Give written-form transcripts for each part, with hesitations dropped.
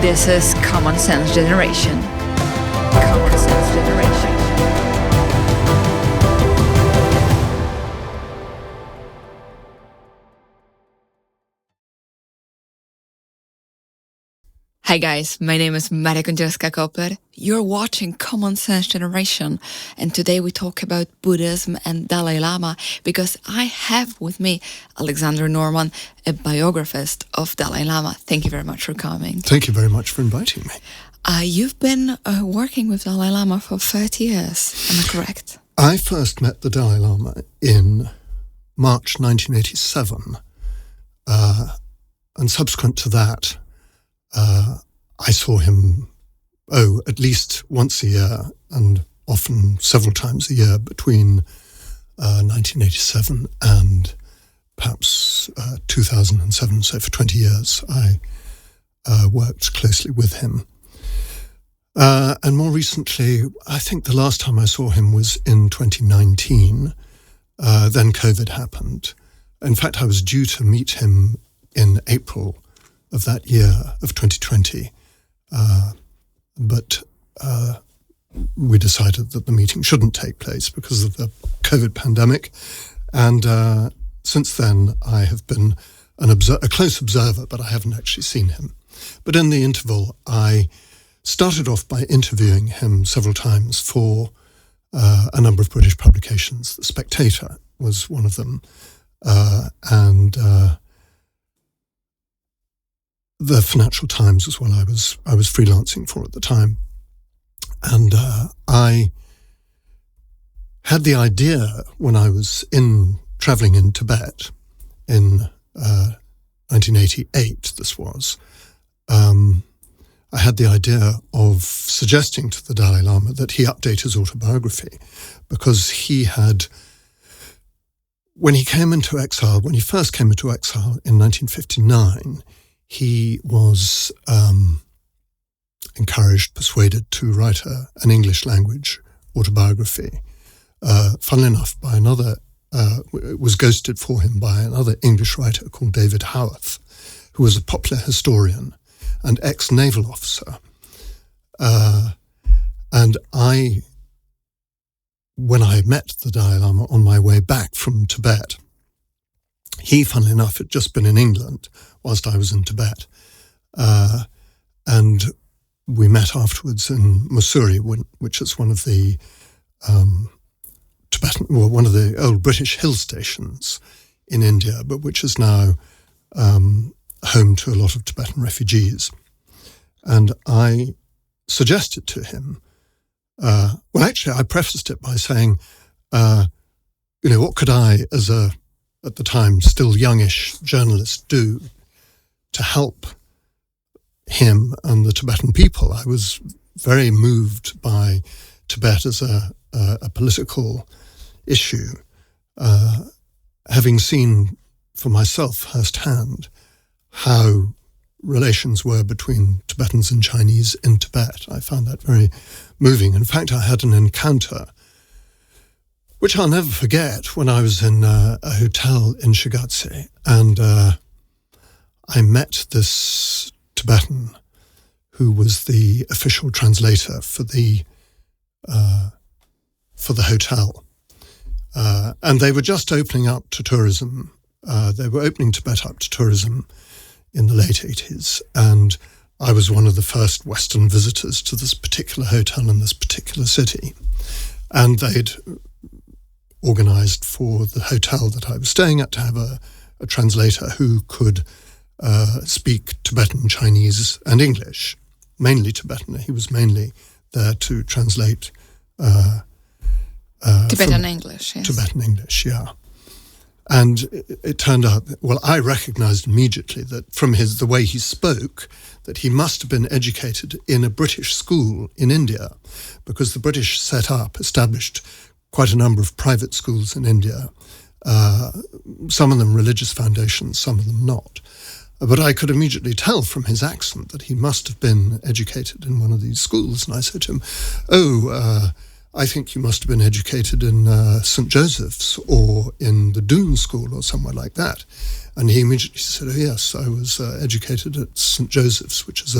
This is Common Sense Generation. Common Sense Generation. Hi guys, my name is Kądzielska-Koper. You're watching Common Sense Generation, and today we talk about Buddhism and Dalai Lama because I have with me Alexander Norman, a biographist of Dalai Lama. Thank you very much for coming. Thank you very much for inviting me. You've been working with Dalai Lama for 30 years, am I correct? I first met the Dalai Lama in March 1987, and subsequent to that, I saw him, at least once a year and often several times a year between 1987 and perhaps 2007. So for 20 years, I worked closely with him. And more recently, I think the last time I saw him was in 2019. Then COVID happened. In fact, I was due to meet him in April of that year of 2020, but we decided that the meeting shouldn't take place because of the COVID pandemic, and since then I have been a close observer, but I haven't actually seen him. But in the interval, I started off by interviewing him several times for a number of British publications. The Spectator was one of them, and the Financial Times as well. I was freelancing for at the time, and I had the idea when I was traveling in Tibet in 1988. This was. I had the idea of suggesting to the Dalai Lama that he update his autobiography, because he had, when he first came into exile in 1959. He was encouraged, persuaded to write an English language autobiography. Funnily enough, it was ghosted for him by another English writer called David Howarth, who was a popular historian and ex-naval officer. And when I met the Dalai Lama on my way back from Tibet, he, funnily enough, had just been in England whilst I was in Tibet. And we met afterwards in Mussoorie, which is one of the one of the old British hill stations in India, but which is now home to a lot of Tibetan refugees. And I suggested to him, actually I prefaced it by saying, what could I, as at the time, still youngish journalist do to help him and the Tibetan people? I was very moved by Tibet as a political issue, having seen for myself firsthand how relations were between Tibetans and Chinese in Tibet. I found that very moving. In fact, I had an encounter which I'll never forget, when I was in a hotel in Shigatse, and I met this Tibetan who was the official translator for the hotel, and they were just opening up to tourism. They were opening Tibet up to tourism in the late 80s, and I was one of the first Western visitors to this particular hotel in this particular city, and they'd organised for the hotel that I was staying at to have a translator who could speak Tibetan, Chinese and English, mainly Tibetan. He was mainly there to translate Tibetan English, yes. Tibetan English, yeah. And it turned out, I recognised immediately that from the way he spoke, that he must have been educated in a British school in India, because the British established quite a number of private schools in India, some of them religious foundations, some of them not. But I could immediately tell from his accent that he must have been educated in one of these schools. And I said to him, I think you must have been educated in St. Joseph's or in the Doon School or somewhere like that. And he immediately said, oh, yes, I was educated at St. Joseph's, which is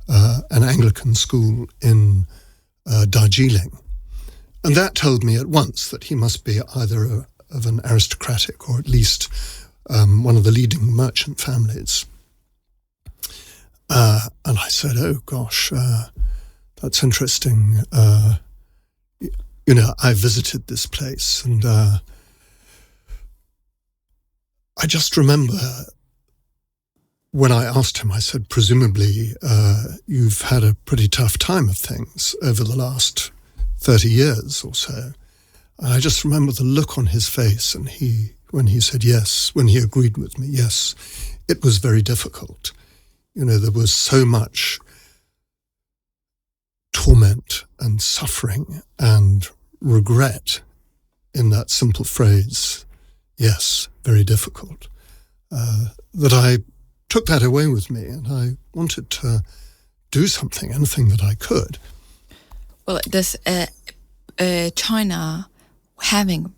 an Anglican school in Darjeeling. And that told me at once that he must be either of an aristocratic or at least one of the leading merchant families. And I said, oh, gosh, that's interesting. I visited this place, and I just remember when I asked him, I said, presumably you've had a pretty tough time of things over the last 30 years or so. And I just remember the look on his face, and when he said yes, when he agreed with me, yes, it was very difficult. There was so much torment and suffering and regret in that simple phrase, yes, very difficult, that I took that away with me, and I wanted to do something, anything that I could. Well, does China having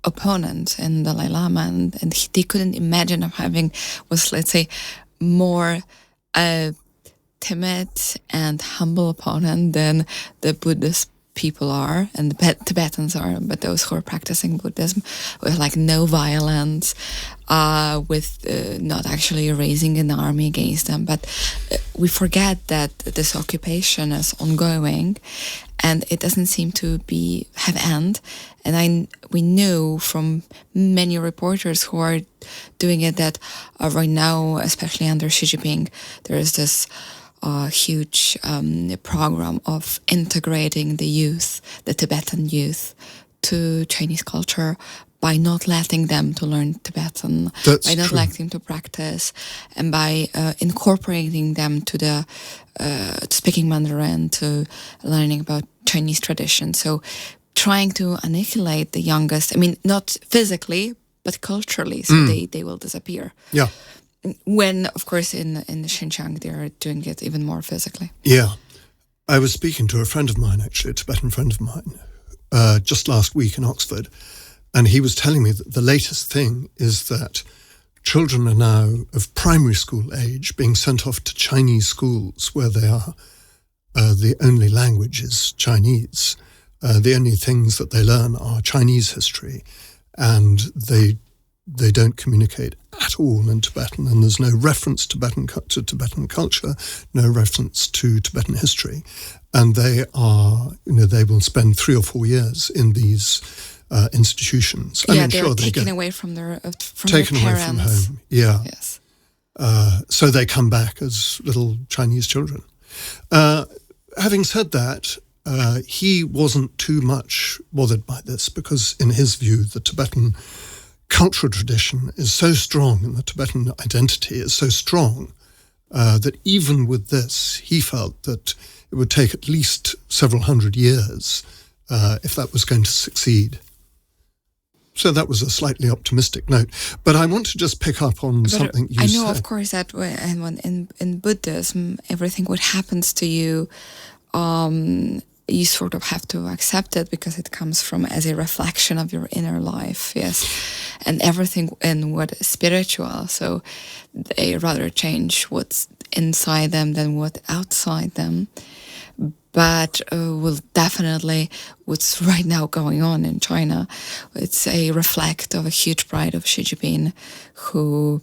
opponents in Dalai Lama, and they couldn't imagine of having, let's say, more timid and humble opponent than the Buddhist people are, and the Tibetans are, but those who are practicing Buddhism, with like no violence, with not actually raising an army against them. But we forget that this occupation is ongoing, and it doesn't seem to have end. And we know from many reporters who are doing it that right now, especially under Xi Jinping, there is this huge program of integrating the youth, the Tibetan youth, to Chinese culture by not letting them to learn Tibetan, by not letting them to practice, and by incorporating them to speaking Mandarin, to learning about Chinese tradition. So trying to annihilate the youngest, not physically, but culturally, so they will disappear. Yeah. When, of course, in the Xinjiang, they're doing it even more physically. Yeah. I was speaking to a friend of mine, actually, a Tibetan friend of mine, just last week in Oxford, and he was telling me that the latest thing is that children are now of primary school age being sent off to Chinese schools where they are, the only language is Chinese. The only things that they learn are Chinese history, and they don't communicate at all in Tibetan, and there's no reference to Tibetan culture, no reference to Tibetan history. And they will spend 3 or 4 years in these institutions. They're taken away from their parents. Away from home, yeah. Yes. So they come back as little Chinese children. Having said that, he wasn't too much bothered by this, because in his view, the Tibetan cultural tradition is so strong, and the Tibetan identity is so strong, that even with this, he felt that it would take at least several hundred years if that was going to succeed. So that was a slightly optimistic note. But I want to just pick up on something you said. I know, of course, that in Buddhism, everything what happens to you, you sort of have to accept it, because it comes from as a reflection of your inner life, yes. And everything in what is spiritual, so they rather change what's inside them than what outside them. But will definitely, what's right now going on in China, it's a reflect of a huge pride of Xi Jinping, who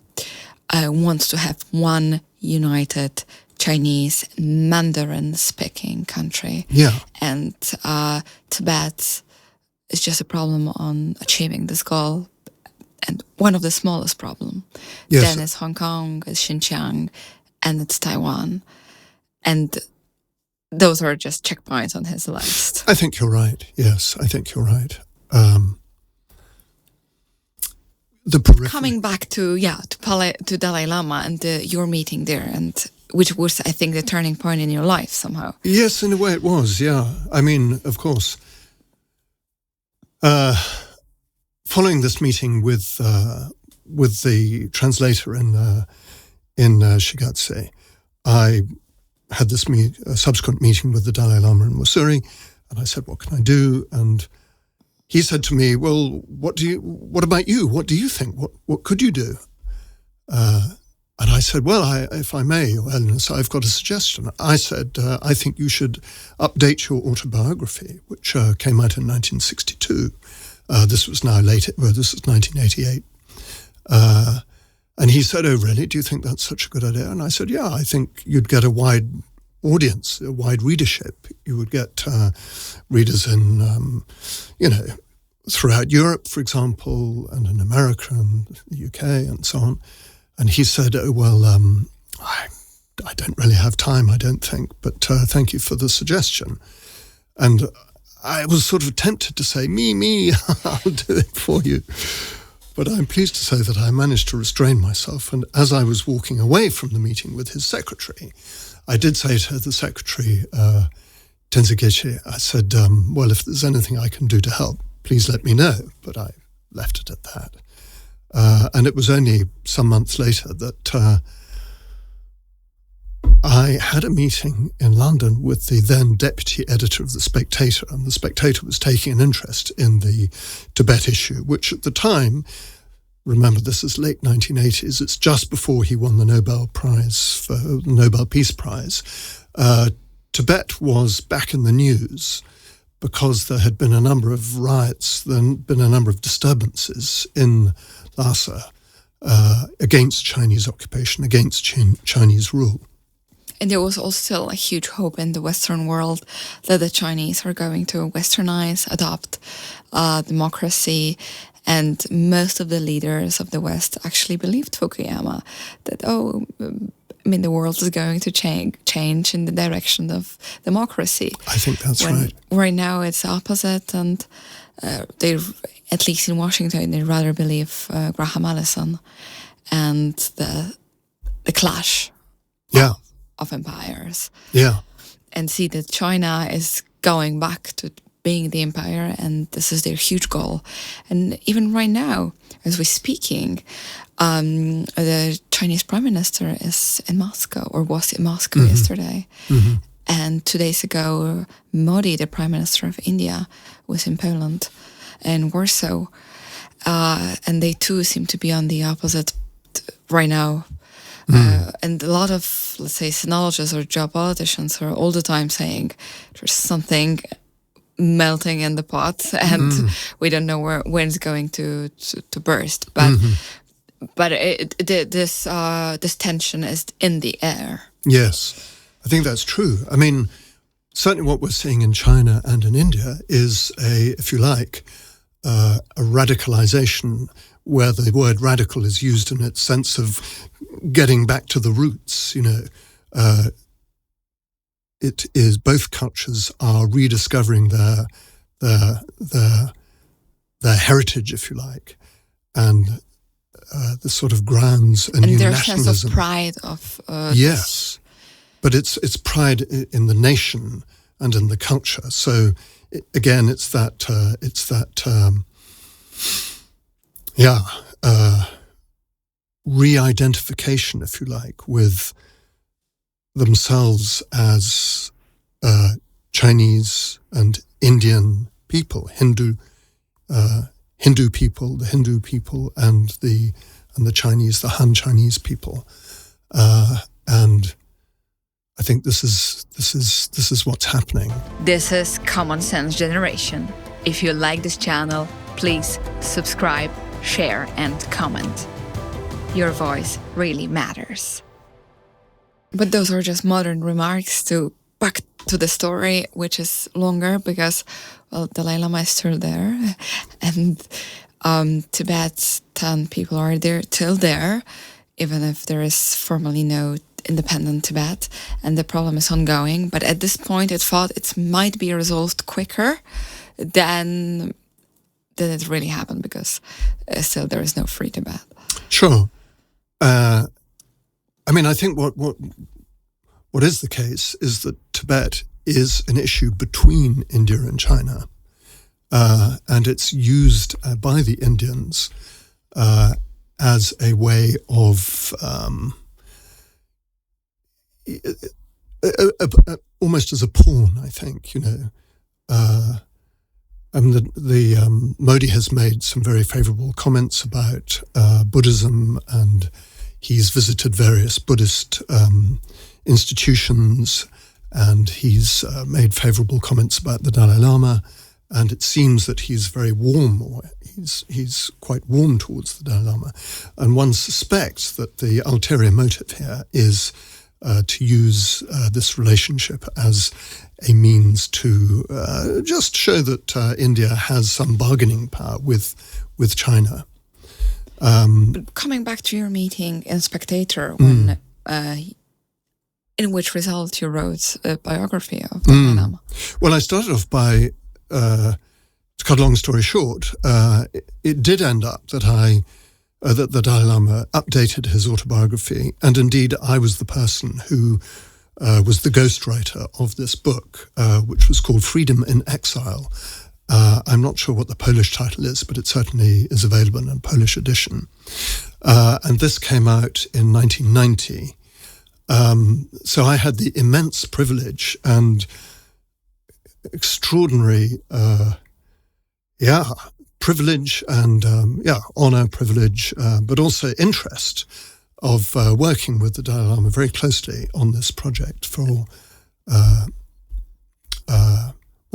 wants to have one united Chinese Mandarin-speaking country. Yeah. And Tibet is just a problem on achieving this goal, and one of the smallest problem. Yes. Then it's Hong Kong, it's Xinjiang, and it's Taiwan. And those are just checkpoints on his list. I think you're right. Yes, I think you're right. Coming back to Dalai Lama and your meeting there, and which was, I think, the turning point in your life somehow. Yes, in a way it was. Yeah, of course. Following this meeting with the translator in Shigatse, I had this subsequent meeting with the Dalai Lama in Mussoorie, And I said, what can I do? And he said to me, well, what about you? What do you think? What could you do? And I said, well, if I may, Your Holiness, I've got a suggestion. I said, I think you should update your autobiography, which came out in 1962. This was now late, this is 1988. And he said, oh, really? Do you think that's such a good idea? And I said, yeah, I think you'd get a wide audience, a wide readership. You would get readers in, throughout Europe, for example, and in America and the UK and so on. And he said, oh, well, I don't really have time, I don't think, but thank you for the suggestion. And I was sort of tempted to say, me, I'll do it for you. But I'm pleased to say that I managed to restrain myself. And as I was walking away from the meeting with his secretary, I did say to the secretary, Tenzigechi, I said, well, if there's anything I can do to help, please let me know. But I left it at that. And it was only some months later that I had a meeting in London with the then deputy editor of The Spectator, and The Spectator was taking an interest in the Tibet issue, which at the time, remember this is late 1980s, it's just before he won the Nobel Peace Prize. Tibet was back in the news because there had been a number of riots, there had been a number of disturbances in Lhasa against Chinese occupation, against Chinese rule. And there was also still a huge hope in the Western world that the Chinese are going to westernize, adopt democracy. And most of the leaders of the West actually believed Fukuyama, that, the world is going to change in the direction of democracy. I think that's right. Right now it's opposite, and they, at least in Washington, they rather believe Graham Allison and the clash of empires. Yeah. And see that China is going back to being the empire, and this is their huge goal. And even right now, as we're speaking, the Chinese Prime Minister is in Moscow, or was in Moscow yesterday. Mm-hmm. And 2 days ago, Modi, the Prime Minister of India, was in Poland, in Warsaw. And they too seem to be on the opposite right now. And a lot of, let's say, sinologists or geopoliticians are all the time saying there's something melting in the pot, and we don't know when it's going to burst. But this tension is in the air. Yes, I think that's true. I mean, certainly what we're seeing in China and in India is if you like, a radicalization, where the word radical is used in its sense of getting back to the roots. It is, both cultures are rediscovering their heritage, if you like, and the sort of grounds a new their nationalism. Sense of pride of yes, but it's pride in the nation and in the culture. So again, it's that re-identification, if you like, with themselves as Chinese and Indian people, Hindu people, the Hindu people, and the Chinese, the Han Chinese people, and I think this is what's happening. This is Common Sense Generation. If you like this channel, please subscribe, share, and comment. Your voice really matters. But those are just modern remarks to back to the story, which is longer because, well, Dalai Lama is still there, and Tibetan people are still there, even if there is formally no independent Tibet, and the problem is ongoing. But at this point, it thought it might be resolved quicker than it really happened, because still there is no free Tibet. Sure. I think what is the case is that Tibet is an issue between India and China, and it's used by the Indians as a way of almost as a pawn, I think, Modi has made some very favourable comments about Buddhism, and he's visited various Buddhist institutions, and he's made favourable comments about the Dalai Lama. And it seems that he's very warm, or he's quite warm towards the Dalai Lama. And one suspects that the ulterior motive here is to use this relationship as a means to just show that India has some bargaining power with China. But coming back to your meeting in Spectator, when in which result you wrote a biography of Dalai Lama. Well, I started off by, to cut a long story short, it did end up that that the Dalai Lama updated his autobiography, and indeed I was the person who was the ghostwriter of this book, which was called Freedom in Exile. I'm not sure what the Polish title is, but it certainly is available in a Polish edition. And this came out in 1990. So I had the immense privilege and extraordinary, privilege and, honor, privilege, but also interest of working with the Dalai Lama very closely on this project for,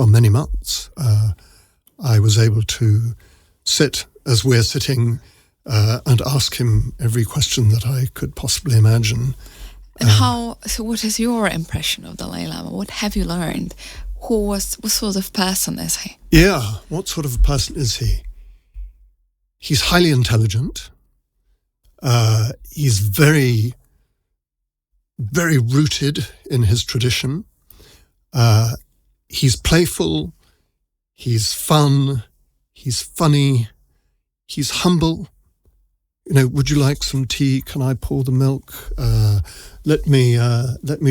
many months. I was able to sit as we're sitting and ask him every question that I could possibly imagine. And so what is your impression of Dalai Lama? What have you learned? What sort of person is he? Yeah, what sort of a person is he? He's highly intelligent. He's very, very rooted in his tradition. He's playful. He's fun. He's funny. He's humble. Would you like some tea? Can I pour the milk? Let me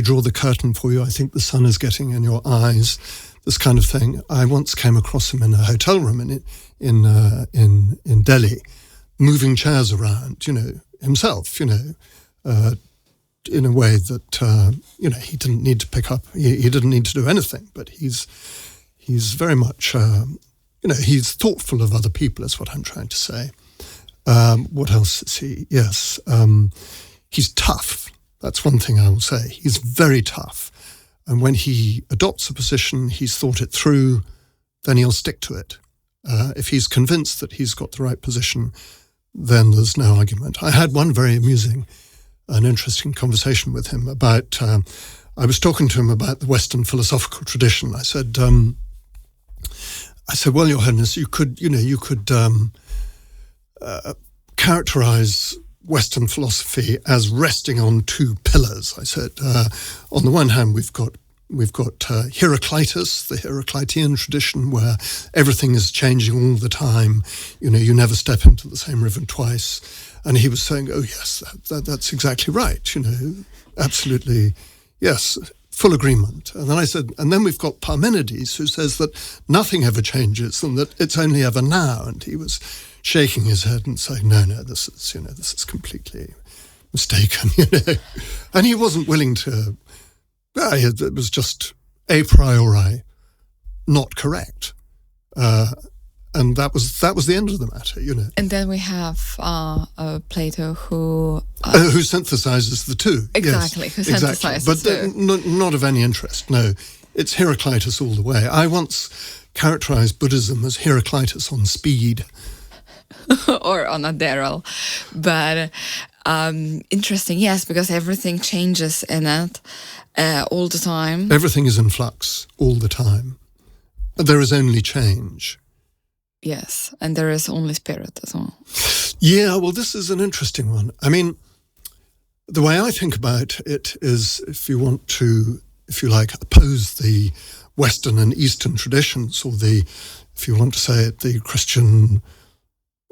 draw the curtain for you. I think the sun is getting in your eyes. This kind of thing. I once came across him in a hotel room in Delhi, moving chairs around. Himself. In a way that he didn't need to pick up. He didn't need to do anything. But he's very much he's thoughtful of other people. Is what I'm trying to say. What else is he? Yes, he's tough. That's one thing I will say. He's very tough. And when he adopts a position, he's thought it through, then he'll stick to it. If he's convinced that he's got the right position, then there's no argument. I had one very amusing and interesting conversation with him about, I was talking to him about the Western philosophical tradition. I said, well, Your Holiness, you could characterize Western philosophy as resting on two pillars. I said, on the one hand, we've got Heraclitus, the Heraclitean tradition, where everything is changing all the time. You never step into the same river twice. And he was saying, oh yes, that's exactly right. Absolutely, yes, full agreement. And then I said, and then we've got Parmenides, who says that nothing ever changes and that it's only ever now. And he was shaking his head and saying, no, this is completely mistaken, And he wasn't willing to, it was just a priori not correct. And that was the end of the matter, And then we have Plato who synthesizes the two. Exactly, yes, who synthesizes but the two. Not of any interest, no. It's Heraclitus all the way. I once characterized Buddhism as Heraclitus on speed. Or on a derrick. But interesting, yes, because everything changes in it all the time. Everything is in flux all the time. There is only change. Yes, and there is only spirit as well. Yeah, well, this is an interesting one. I mean, the way I think about it is, if you want to, if you like, oppose the Western and Eastern traditions, or if you want to say it, the Christian,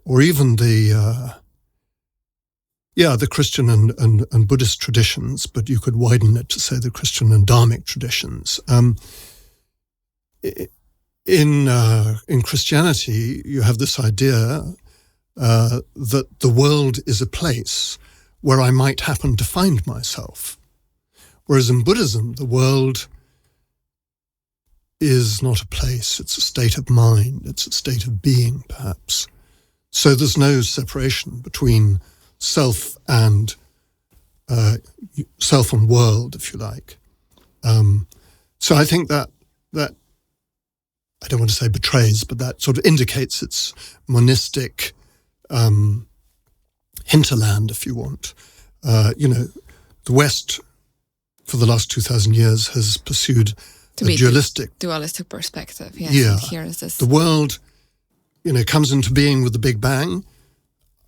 or even the Christian and Buddhist traditions, but you could widen it to say the Christian and Dharmic traditions. In Christianity, you have this idea that the world is a place where I might happen to find myself. Whereas in Buddhism, the world is not a place, it's a state of mind, it's a state of being, perhaps. So there's no separation between self and world, if you like. So I think that I don't want to say betrays, but that sort of indicates its monistic hinterland, if you want. The West, for the last 2,000 years, has pursued a dualistic perspective. Yes, yeah. Here is this. The world, comes into being with the Big Bang.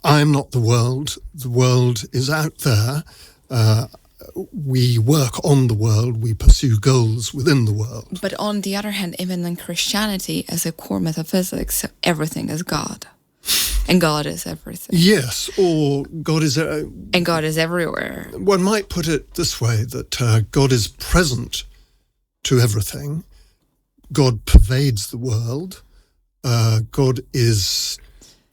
I'm not the world. The world is out there. We work on the world. We pursue goals within the world. But on the other hand, even in Christianity, as a core metaphysics, everything is God. And God is everything. Yes, or God is... and God is everywhere. One might put it this way, that God is present to everything. God pervades the world. God is...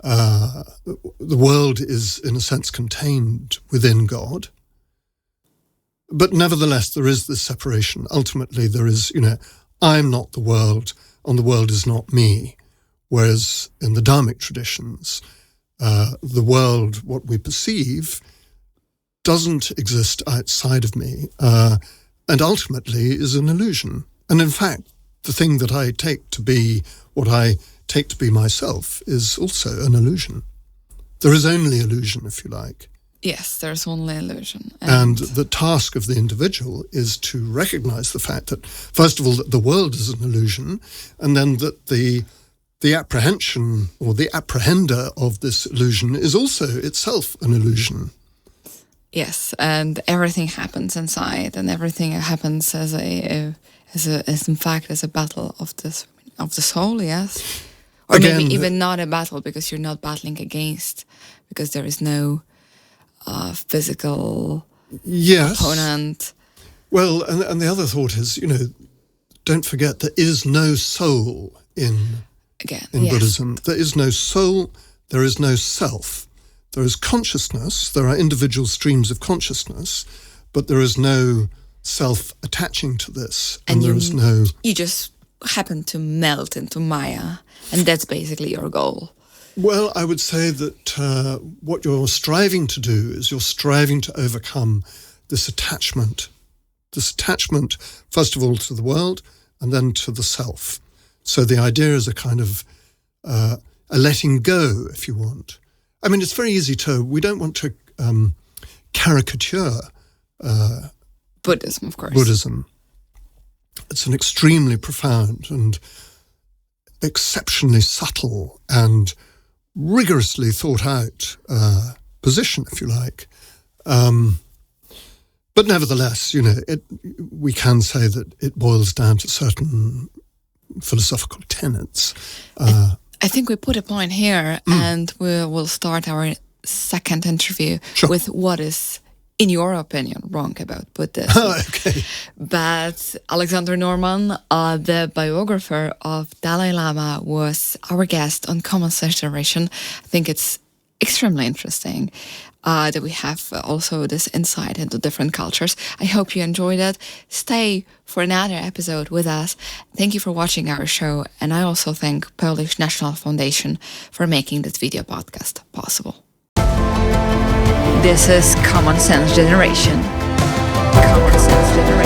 the world is, in a sense, contained within God. But nevertheless, there is this separation. Ultimately, there is, I'm not the world, and the world is not me. Whereas in the Dharmic traditions, the world, what we perceive, doesn't exist outside of me, and ultimately is an illusion. And in fact, the thing that I take to be what I take to be myself is also an illusion. There is only illusion, if you like. Yes, there's only illusion. And the task of the individual is to recognize the fact that, first of all, that the world is an illusion, and then that the apprehension or the apprehender of this illusion is also itself an illusion. Yes, and everything happens inside, and everything happens as in fact as a battle of the soul. Yes, or again, maybe even not a battle, because you're not battling against, because there is no physical opponent. Well, and the other thought is, don't forget there is no soul in Buddhism. There is no soul, there is no self. There is consciousness, there are individual streams of consciousness, but there is no self attaching to this. And there is no... You just happen to melt into Maya, and that's basically your goal. Well, I would say that what you're striving to do is you're striving to overcome this attachment, first of all, to the world, and then to the self. So the idea is a kind of a letting go, if you want. I mean, it's very easy we don't want to caricature Buddhism, of course. Buddhism. It's an extremely profound and exceptionally subtle and rigorously thought out position, if you like. But nevertheless, we can say that it boils down to certain philosophical tenets. I think we put a point here, and we will start our second interview with what is, in your opinion, wrong about Buddhism. Okay. But Alexander Norman, the biographer of Dalai Lama, was our guest on Common Sense Generation. I think it's extremely interesting that we have also this insight into different cultures. I hope you enjoyed it. Stay for another episode with us. Thank you for watching our show, and I also thank Polish National Foundation for making this video podcast possible. This is Common Sense Generation. Common Sense Generation.